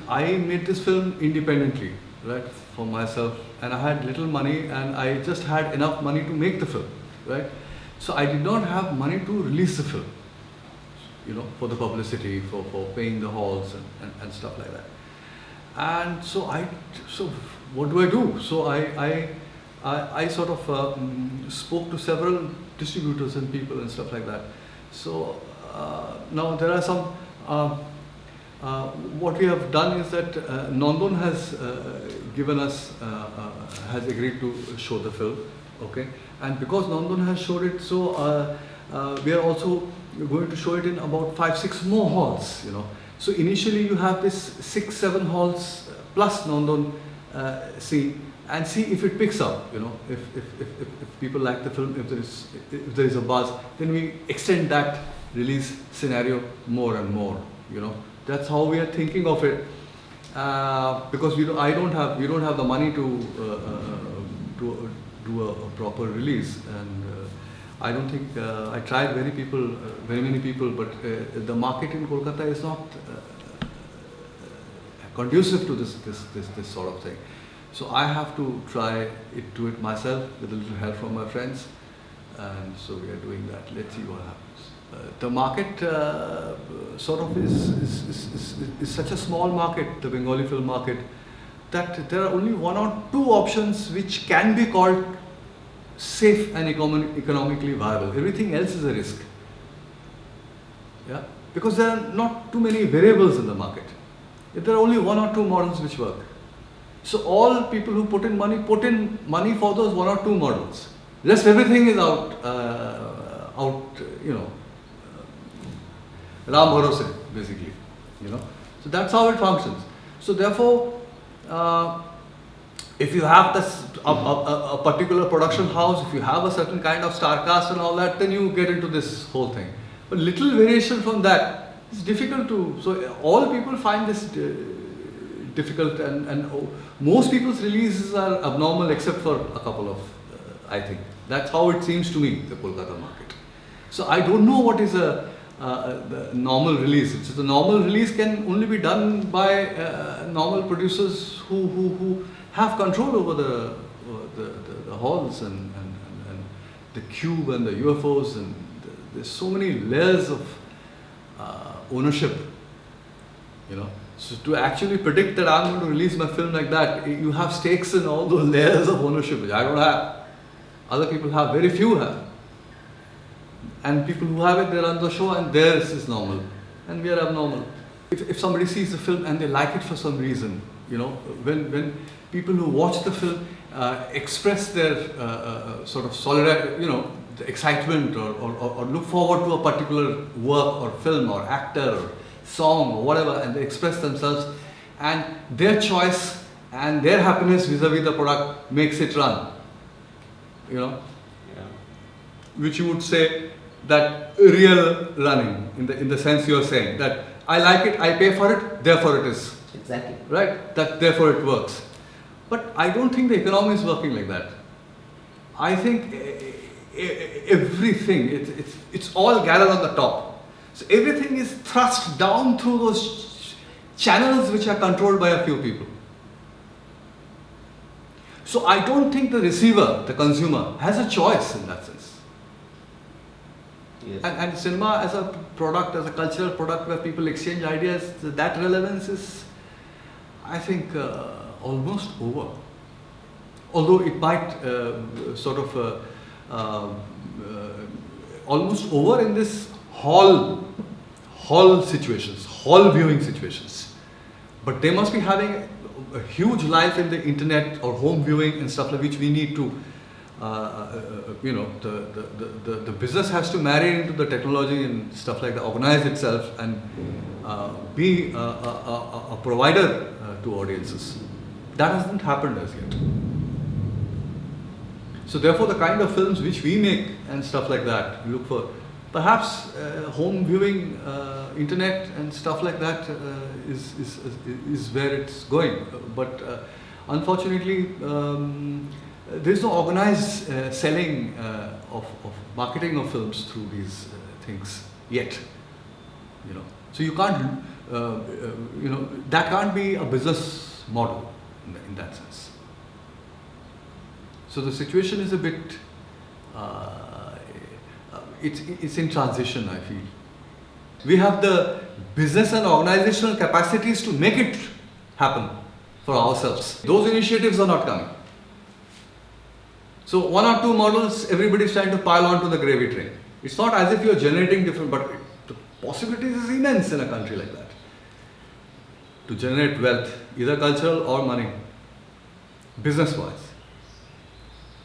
I made this film independently, right, for myself, and I had little money, and I just had enough money to make the film, right. So I did not have money to release the film, for the publicity, for paying the halls and stuff like that. And so what do I do? So I sort of spoke to several distributors and people and stuff like that. So now there are some. What we have done is that Nandon has given us, has agreed to show the film, okay? And because Nandon has showed it, so we are also going to show it in about 5-6 more halls, So initially you have this 6-7 halls plus Nandon see, and see if it picks up, if people like the film, if there is a buzz, then we extend that release scenario more and more, That's how we are thinking of it, because we don't have the money to do a proper release, and I don't think I tried very many people, but the market in Kolkata is not conducive to this sort of thing. So I have to do it myself with a little help from my friends, and so we are doing that. Let's see what happens. The market sort of is such a small market, the Bengali film market, that there are only 1 or 2 options which can be called safe and economically viable. Everything else is a risk. Yeah, because there are not too many variables in the market. There are only 1 or 2 models which work. So all people who put in money for those 1 or 2 models. Rest everything is out, Ram Bharose, basically, So that's how it functions. So therefore, if you have a particular production house, if you have a certain kind of star cast and all that, then you get into this whole thing. But little variation from that is difficult to. So all people find this difficult, and most people's releases are abnormal except for a couple of. I think that's how it seems to me, the Kolkata market. So I don't know what is the normal release. So the normal release can only be done by normal producers who have control over the halls and the cube and the UFOs, and there's so many layers of ownership, So to actually predict that I'm going to release my film like that, you have stakes in all those layers of ownership, which I don't have. Other people have, very few have. And people who have it, they run the show, and theirs is normal, and we are abnormal. If somebody sees the film and they like it for some reason, when people who watch the film express their sort of solidarity, the excitement, or look forward to a particular work or film or actor or song or whatever, and they express themselves, and their choice and their happiness vis-a-vis the product makes it run, which you would say that real running, in the sense you are saying, that I like it, I pay for it, therefore it is. Exactly. Right? That therefore it works. But I don't think the economy is working like that. I think everything, it's all gathered on the top. So everything is thrust down through those channels which are controlled by a few people. So I don't think the receiver, the consumer, has a choice in that sense. Yes. And cinema as a product, as a cultural product where people exchange ideas, that relevance is, I think, almost over. Although it might almost over in this hall situations, hall viewing situations. But they must be having a huge life in the internet or home viewing and stuff like which we need to. The business has to marry into the technology and stuff like that, organize itself and be a provider to audiences. That hasn't happened as yet. So therefore, the kind of films which we make and stuff like that, we look for perhaps home viewing, internet and stuff like that is where it's going. But unfortunately, there is no organized selling of marketing of films through these things yet. So you can't that can't be a business model in that sense. So the situation is a bit, it's in transition, I feel. We have the business and organizational capacities to make it happen for ourselves. Those initiatives are not coming. So one or two models, everybody's trying to pile onto the gravy train. It's not as if you're generating different, but the possibilities is immense in a country like that to generate wealth, either cultural or money, business-wise.